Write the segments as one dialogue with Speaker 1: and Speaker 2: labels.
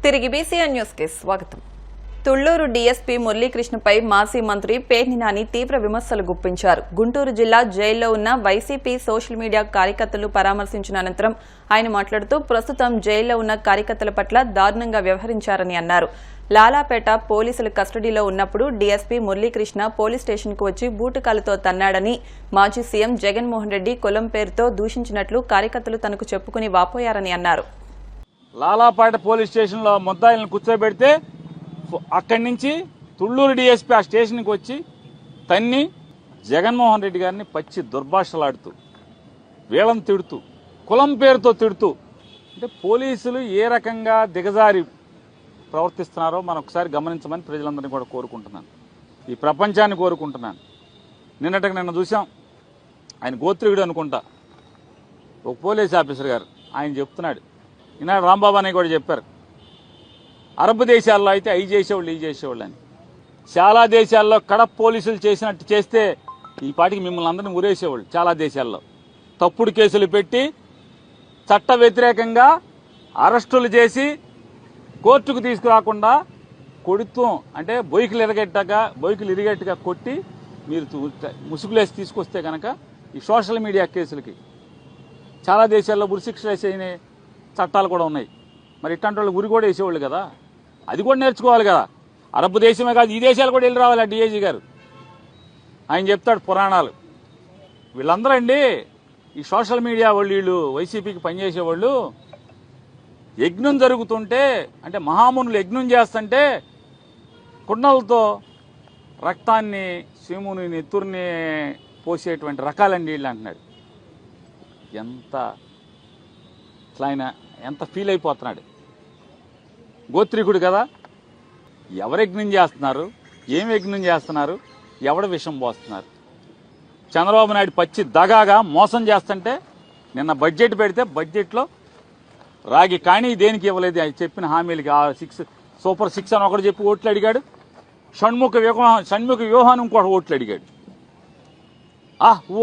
Speaker 1: తిరిగి BCN news కి స్వాగతం. తుళ్లూరు డీఎస్పీ మురళీకృష్ణపై మాజీ మంత్రి పేర్ని నాని తీవ్ర విమర్శలు గుప్పించారు. గుంటూరు జిల్లా జైల్లో ఉన్న వైసీపీ సోషల్ మీడియా కార్యకర్తలు పరామర్శించిన అనంతరం ఆయన మాట్లాడుతూ ప్రస్తుతం జైల్లో ఉన్న కార్యకర్తల పట్ల దారుణంగా వ్యవహరించారని అన్నారు. లాలాపేట పోలీసుల కస్టడీలో ఉన్నప్పుడు డీఎస్పీ మురళీకృష్ణ పోలీస్ స్టేషన్కు వచ్చి బూటకాలతో తన్నాడని, మాజీ సీఎం జగన్మోహన్ రెడ్డి కులం పేరుతో దూషించినట్లు కార్యకర్తలు తనకు చెప్పుకుని వాపోయారని అన్నారు.
Speaker 2: లాలాపేట పోలీస్ స్టేషన్లో ముద్దాయిలను కూర్చోబెడితే అక్కడి నుంచి తుళ్లూరు డీఎస్పీ ఆ స్టేషన్కి వచ్చి తన్ని జగన్మోహన్ రెడ్డి గారిని పచ్చి దుర్భాషలాడుతూ వీళ్ళని తిడుతూ కులం పేరుతో తిడుతూ అంటే పోలీసులు ఏ రకంగా దిగజారి ప్రవర్తిస్తున్నారో మనం ఒకసారి గమనించమని ప్రజలందరినీ కూడా కోరుకుంటున్నాను, ఈ ప్రపంచాన్ని కోరుకుంటున్నాను. నిన్న చూసాం, ఆయన గోత్రికుడు అనుకుంటా, ఒక పోలీస్ ఆఫీసర్ గారు ఆయన చెప్తున్నాడు, ఈనాడు రాంబాబు అని కూడా చెప్పారు, అరబ్ దేశాల్లో అయితే అవి చేసేవాళ్ళు ఇవి చేసేవాళ్ళు అని. చాలా దేశాల్లో కడప పోలీసులు చేసినట్టు చేస్తే ఈ పాటికి మిమ్మల్ని అందరినీ ఉరేసేవాళ్ళు. చాలా దేశాల్లో తప్పుడు కేసులు పెట్టి చట్ట వ్యతిరేకంగా అరెస్టులు చేసి కోర్టుకు తీసుకురాకుండా కొడుతూ అంటే బొయ్యిలు ఇరిగేట్టుగా కొట్టి మీరు ముసుగులేసి తీసుకొస్తే కనుక ఈ సోషల్ మీడియా కేసులకి చాలా దేశాల్లో ఉరిశిక్షలు వేసే చట్టాలు కూడా ఉన్నాయి. మరి ఇట్లాంటి వాళ్ళు ఉరి కూడా వేసేవాళ్ళు కదా, అది కూడా నేర్చుకోవాలి కదా. అరబ్ దేశమే కాదు, ఈ దేశాలు కూడా వెళ్ళి రావాలి. డిఐజీ గారు ఆయన చెప్తాడు పురాణాలు. వీళ్ళందరూ అండి ఈ సోషల్ మీడియా వాళ్ళు, వీళ్ళు వైసీపీకి పనిచేసేవాళ్ళు యజ్ఞం జరుగుతుంటే అంటే మహామునులు యజ్ఞం చేస్తుంటే కుండలతో రక్తాన్ని శివుని నెత్తుర్ని పోసేటువంటి రకాలండి వీళ్ళు అంటున్నాడు. ఎంత ఫీల్ అయిపోతున్నాడు. గోత్రికుడు కదా, ఎవరు యజ్ఞం చేస్తున్నారు, ఏం యజ్ఞం చేస్తున్నారు, ఎవడ విషం పోస్తున్నారు. చంద్రబాబు నాయుడు పచ్చి దగాగా మోసం చేస్తుంటే నిన్న బడ్జెట్ పెడితే బడ్జెట్లో రాగి కానీ దేనికి ఇవ్వలేదు. ఆయన చెప్పిన హామీలకి సూపర్ 6 అని ఒకటి చెప్పి ఓట్లు అడిగాడు. షణ్ముఖ వ్యూహాన్ని ఇంకోటి ఓట్లు అడిగాడు.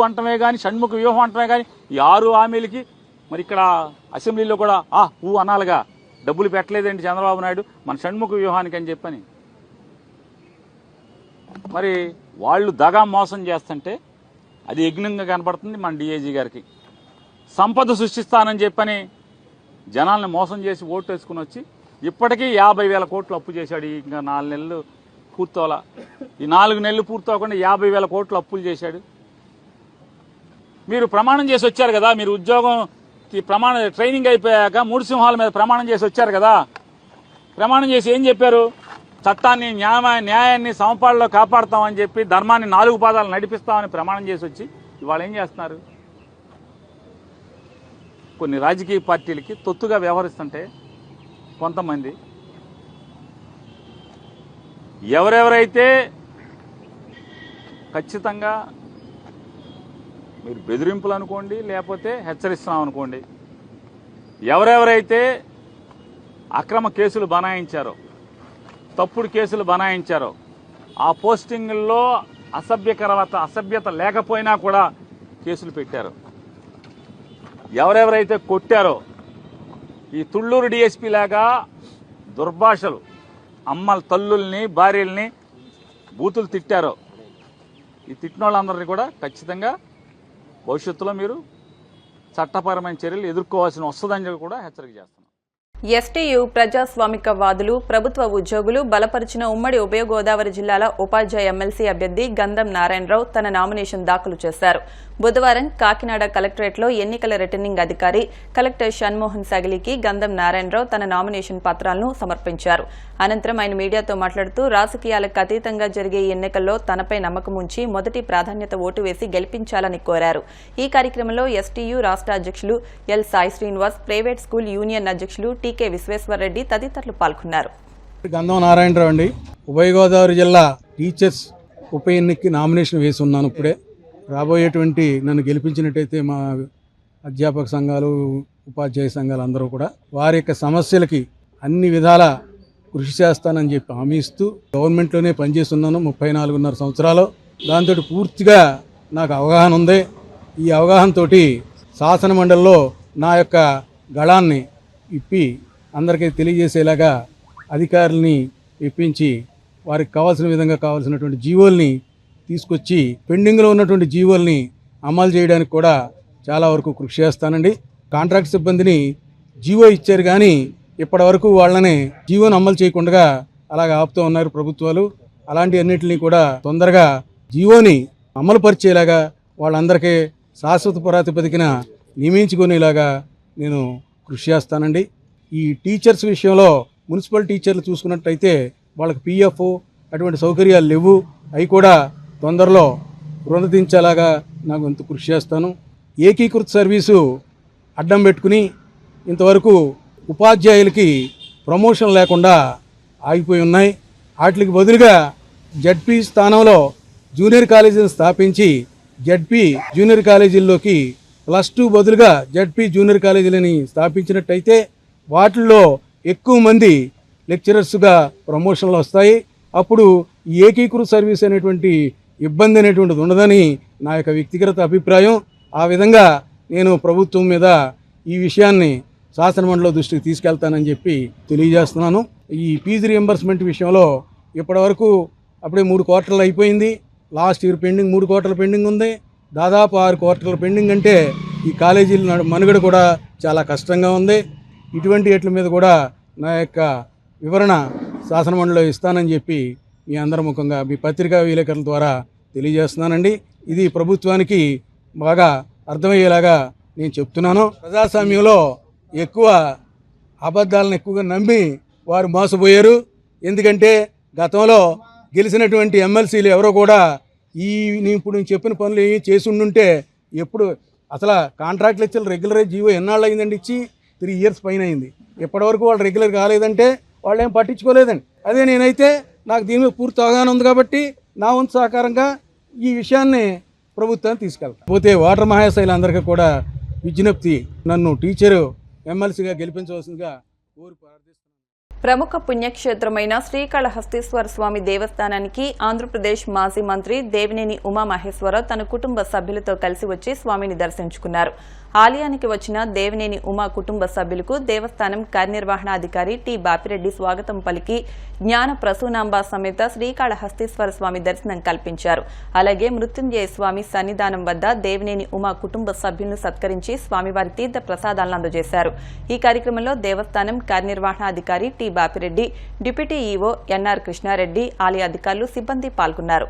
Speaker 2: అంటమే కానీ షణ్ముఖ వ్యూహం అంటమే కానీ ఈ 6 హామీలకి మరి ఇక్కడ అసెంబ్లీలో కూడా అనాలిగా డబ్బులు పెట్టలేదండి చంద్రబాబు నాయుడు మన షణ్ముఖ వ్యూహానికి అని చెప్పని. మరి వాళ్ళు దగా మోసం చేస్తుంటే అది యజ్ఞంగా కనపడుతుంది మన డిఐజీ గారికి. సంపద సృష్టిస్తానని చెప్పని జనాల్ని మోసం చేసి ఓటు వేసుకుని వచ్చి ఇప్పటికీ 50,000 కోట్లు అప్పు చేశాడు. ఇంకా 4 నెలలు పూర్తవలా, ఈ 4 నెలలు పూర్తవకుండా 50,000 కోట్లు అప్పులు చేశాడు. మీరు ప్రమాణం చేసి వచ్చారు కదా, మీరు ఉద్యోగం ట్రైనింగ్ అయిపోయాక 3 సింహాల మీద ప్రమాణం చేసి వచ్చారు కదా. ప్రమాణం చేసి ఏం చెప్పారు? చట్టాన్ని న్యాయాన్ని సమపాళ్ళలో కాపాడుతామని చెప్పి ధర్మాన్ని 4 పాదాలు నడిపిస్తామని ప్రమాణం చేసి వచ్చి ఇవాళ ఏం చేస్తున్నారు? కొన్ని రాజకీయ పార్టీలకి తొత్తుగా వ్యవహరిస్తుంటే కొంతమంది ఎవరెవరైతే ఖచ్చితంగా మీరు బెదిరింపులు అనుకోండి, లేకపోతే హెచ్చరిస్తున్నాం అనుకోండి, ఎవరెవరైతే అక్రమ కేసులు బనాయించారో, తప్పుడు కేసులు బనాయించారో, ఆ పోస్టింగుల్లో అసభ్యత లేకపోయినా కూడా కేసులు పెట్టారు, ఎవరెవరైతే కొట్టారో, ఈ తుళ్లూరు డీఎస్పీ లాగా దుర్భాషలు తల్లుల్ని భార్యల్ని బూతులు తిట్టారో, ఈ తిట్టిన వాళ్ళందరినీ కూడా ఖచ్చితంగా భవిష్యత్తులో మీరు చట్టపరమైన చర్యలు ఎదుర్కోవాల్సిన వస్తుందని కూడా హెచ్చరిక చేస్తున్నాం.
Speaker 1: ఎస్టీయూ ప్రజాస్వామికవాదులు, ప్రభుత్వ ఉద్యోగులు బలపరిచిన ఉమ్మడి ఉభయ గోదావరి జిల్లాల ఉపాధ్యాయ ఎమ్మెల్సీ అభ్యర్థి గంధం నారాయణరావు తన నామినేషన్ దాఖలు చేశారు. బుధవారం కాకినాడ కలెక్టరేట్లో ఎన్నికల రిటర్నింగ్ అధికారి కలెక్టర్ షణ్మోహన్ సగిలికి గంధం నారాయణరావు తన నామినేషన్ పత్రాలను సమర్పించారు. అనంతరం ఆయన మీడియాతో మాట్లాడుతూ రాజకీయాలకు అతీతంగా జరిగే ఎన్నికల్లో తనపై నమ్మకం ఉంచి మొదటి ప్రాధాన్యత ఓటు వేసి గెలిపించాలని కోరారు. ఈ కార్యక్రమంలో ఎస్టీయూ రాష్ట్ర అధ్యక్షులు L Sai Srinivas, private school union అధ్యక్షులు టీకే విశ్వేశ్వరరెడ్డి తదితరులు పాల్గొన్నారు.
Speaker 3: గంధం నారాయణరావు అండి, ఉభయ గోదావరి జిల్లా టీచర్స్ ఉప ఎన్నికకి నామినేషన్ వేసి ఉన్నాను. ఇప్పుడే రాబోయేటువంటి నన్ను గెలిపించినట్టయితే మా అధ్యాపక సంఘాలు, ఉపాధ్యాయ సంఘాలు అందరూ కూడా వారి యొక్క సమస్యలకి అన్ని విధాల కృషి చేస్తానని చెప్పి హామీ ఇస్తూ గవర్నమెంట్లోనే పనిచేస్తున్నాను 34.5 సంవత్సరాలు. దాంతో పూర్తిగా నాకు అవగాహన ఉంది. ఈ అవగాహనతో శాసన మండలిలో నా యొక్క గళాన్ని ఇప్పి అందరికీ తెలియజేసేలాగా అధికారుల్ని ఇప్పించి వారికి కావాల్సిన విధంగా కావాల్సినటువంటి జీవోల్ని తీసుకొచ్చి పెండింగ్లో ఉన్నటువంటి జీవోల్ని అమలు చేయడానికి కూడా చాలా వరకు కృషి చేస్తానండి. కాంట్రాక్ట్ సిబ్బందిని జీవో ఇచ్చారు కానీ ఇప్పటి వరకు వాళ్ళని జీవోను అమలు చేయకుండా అలాగ ఆపుతూ ఉన్నారు ప్రభుత్వాలు. అలాంటి అన్నింటినీ కూడా తొందరగా జీవోని అమలు పరిచేలాగా వాళ్ళందరికీ శాశ్వత ప్రాతిపదికన నియమించుకునేలాగా నేను కృషి చేస్తానండి. ఈ టీచర్స్ విషయంలో మున్సిపల్ టీచర్లు చూసుకున్నట్టయితే వాళ్ళకి పిఎఫ్ అటువంటి సౌకర్యాలు లేవు. అవి కూడా తొందరలో పునరుద్ధరించేలాగా నాకు ఎంత కృషి చేస్తాను. ఏకీకృత సర్వీసు అడ్డం పెట్టుకుని ఇంతవరకు ఉపాధ్యాయులకి ప్రమోషన్ లేకుండా ఆగిపోయి ఉన్నాయి. వాటికి బదులుగా జడ్పీ స్థానంలో జూనియర్ కాలేజీని స్థాపించి జడ్పీ జూనియర్ కాలేజీల్లోకి +2 బదులుగా జడ్పీ జూనియర్ కాలేజీలని స్థాపించినట్టయితే వాటిల్లో ఎక్కువ మంది లెక్చరర్స్గా ప్రమోషన్లు వస్తాయి. అప్పుడు ఈ ఏకీకృత సర్వీస్ అనేటువంటి ఇబ్బంది అనేటువంటిది ఉండదని నా యొక్క వ్యక్తిగత అభిప్రాయం. ఆ విధంగా నేను ప్రభుత్వం మీద ఈ విషయాన్ని శాసనమండలిలో దృష్టికి తీసుకెళ్తానని చెప్పి తెలియజేస్తున్నాను. ఈ ఫీజు రియంబర్స్మెంట్ విషయంలో ఇప్పటివరకు అప్పుడే 3 క్వార్టర్లు అయిపోయింది. లాస్ట్ ఇయర్ పెండింగ్ 3 క్వార్టర్లు పెండింగ్ ఉంది. దాదాపు 6 క్వార్టర్లు పెండింగ్ అంటే ఈ కాలేజీల మనుగడ కూడా చాలా కష్టంగా ఉంది. ఇటువంటి వాటి మీద కూడా నా యొక్క వివరణ శాసనమండలిలో ఇస్తానని చెప్పి మీ అందరి ముఖంగా మీ పత్రికా విలేకరుల ద్వారా తెలియజేస్తున్నానండి. ఇది ప్రభుత్వానికి బాగా అర్థమయ్యేలాగా నేను చెప్తున్నాను. ప్రజాస్వామ్యంలో ఎక్కువ అబద్ధాలను ఎక్కువగా నమ్మి వారు మోసపోయారు. ఎందుకంటే గతంలో గెలిచినటువంటి ఎమ్మెల్సీలు ఎవరో కూడా ఇప్పుడు నేను చెప్పిన పనులు ఏమి చేసి ఉండుంటే ఎప్పుడు అసలు కాంట్రాక్ట్లు ఇచ్చి రెగ్యులర్ జీవో ఎన్నాళ్ళు అయిందండి, ఇచ్చి 3 ఇయర్స్ పైన అయింది. ఇప్పటివరకు వాళ్ళు రెగ్యులర్ కాలేదంటే వాళ్ళు ఏం పట్టించుకోలేదండి. అదే నేనైతే నాకు దీని మీద పూర్తి అవగాహన ఉంది కాబట్టి నా వంతు సహకారంగా ఈ విషయాన్ని ప్రభుత్వాన్ని తీసుకెళ్తాను. పోతే వాటర్ మహాశైలందరికీ కూడా విజ్ఞప్తి, నన్ను టీచరు ఎమ్మెల్సీగా గెలిపించవలసిందిగా కోరి ప్రార్థిస్తున్నాను.
Speaker 1: ప్రముఖ పుణ్యక్షేత్రమైన శ్రీకాళహస్తీశ్వర స్వామి దేవస్థానానికి ఆంధ్రప్రదేశ్ మాజీ మంత్రి దేవినేని ఉమామహేశ్వరరావు తన కుటుంబ సభ్యులతో కలిసి వచ్చి స్వామిని దర్శించుకున్నారు. ఆలయానికి వచ్చిన దేవినేని ఉమా కుటుంబ సభ్యులకు దేవస్థానం కార్యనిర్వహణాధికారి టి బాపిరెడ్డి స్వాగతం పలికి జ్ఞాన ప్రసూనాంబ సమేత శ్రీకాళహస్తీశ్వర స్వామి దర్శనం కల్పించారు. అలాగే మృత్యుంజయ స్వామి సన్నిధానం వద్ద దేవినేని ఉమా కుటుంబ సభ్యులను సత్కరించి స్వామివారి తీర్థ ప్రసాదాలను అందజేశారు. ఈ కార్యక్రమంలో దేవస్థానం కార్యనిర్వహణాధికారి T Bapireddy, deputy EO N R Krishnareddy, ఆలయ అధికారులు, సిబ్బంది పాల్గొన్నారు.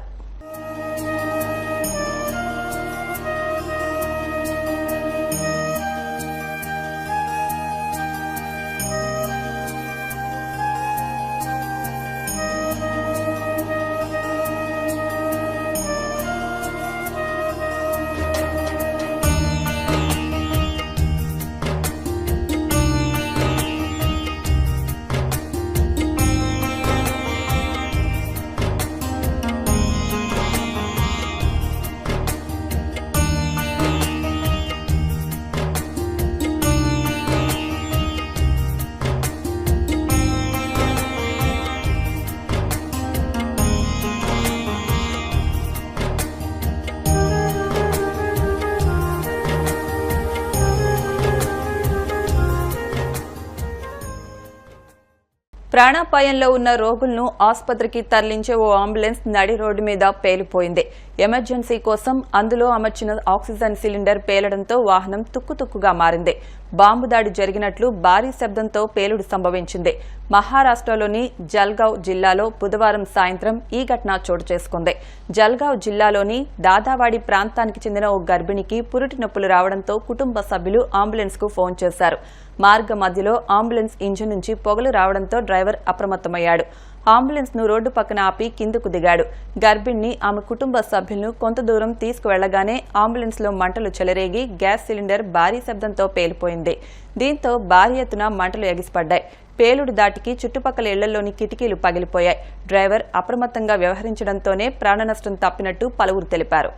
Speaker 1: ప్రాణాపాయంలో ఉన్న రోగులను ఆసుపత్రికి తరలించే ఓ అంబులెన్స్ నడి రోడ్డు మీద పేలిపోయింది. ఎమర్జెన్సీ కోసం అందులో అమర్చిన ఆక్సిజన్ సిలిండర్ పేలడంతో వాహనం తుక్కుతుక్కుగా మారింది. బాంబు దాడి జరిగినట్లు భారీ శబ్దంతో పేలుడు సంభవించింది. మహారాష్ట్రలోని జల్గావ్ జిల్లాలో బుధవారం సాయంత్రం ఈ ఘటన చోటు చేసుకుంది. జల్గావ్ జిల్లాలోని దాదావాడి ప్రాంతానికి చెందిన ఓ గర్భిణికి పురిటి నొప్పులు రావడంతో కుటుంబ సభ్యులు అంబులెన్స్ కు ఫోన్ చేశారు. మార్గ మధ్యలో అంబులెన్స్ ఇంజిన్ నుంచి పొగలు రావడంతో డ్రైవర్ అప్రమత్తమయ్యాడు. అంబులెన్స్ ను రోడ్డు పక్కన ఆపి కిందకు దిగాడు. గర్భిణిని, ఆమె కుటుంబ సభ్యులను కొంత దూరం తీసుకువెళ్లగానే అంబులెన్స్ లో మంటలు చెలరేగి గ్యాస్ సిలిండర్ భారీ శబ్దంతో పేలిపోయింది. దీంతో భారీ ఎత్తున మంటలు ఎగిసిపడ్డాయి. పేలుడు దాటికి చుట్టుపక్కల ఇళ్లలోని కిటికీలు పగిలిపోయాయి. డ్రైవర్ అప్రమత్తంగా వ్యవహరించడంతోనే ప్రాణనష్టం తప్పినట్టు పలువురు తెలిపారు.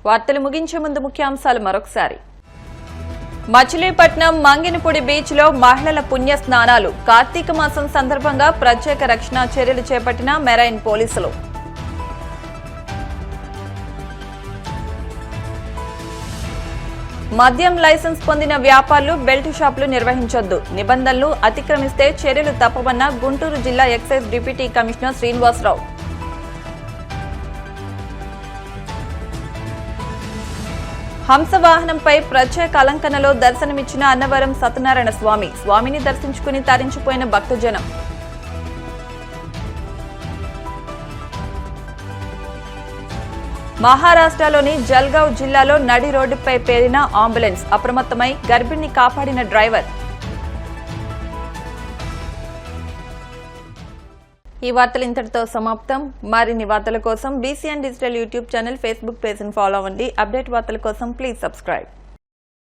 Speaker 1: వార్తలు ముగించే ముందు ముఖ్యాంశాలు మరొకసారి. మచిలీపట్నం మంగినపూడి బీచ్ లో మహిళల పుణ్య స్నానాలు. కార్తీక మాసం సందర్భంగా ప్రత్యేక రక్షణ చర్యలు చేపట్టిన మెరైన్ పోలీసులు. మద్యం లైసెన్స్ పొందిన వ్యాపారులు బెల్ట్ షాపులు నిర్వహించొద్దు. నిబంధనలు అతిక్రమిస్తే చర్యలు తప్పవన్న గుంటూరు జిల్లా ఎక్సైజ్ డిప్యూటీ కమిషనర్ శ్రీనివాసరావు. హంసవాహనంపై ప్రత్యేక అలంకరణలో దర్శనమిచ్చిన అన్నవరం సత్యనారాయణ స్వామి. స్వామిని దర్శించుకుని తరించిపోయిన భక్తజనం. మహారాష్ట్రలోని జల్గావ్ జిల్లాలో నడి రోడ్డుపై పేరిన అంబులెన్స్. అప్రమత్తమై గర్భిణిని కాపాడిన డ్రైవర్. ఈ వార్తలు ఇంతటితో సమాప్తం. మరిన్ని వార్తల కోసం BCN digital YouTube channel, Facebook page ని ఫాలో అవ్వండి. అప్డేట్ వార్తల కోసం ప్లీజ్ సబ్స్క్రైబ్.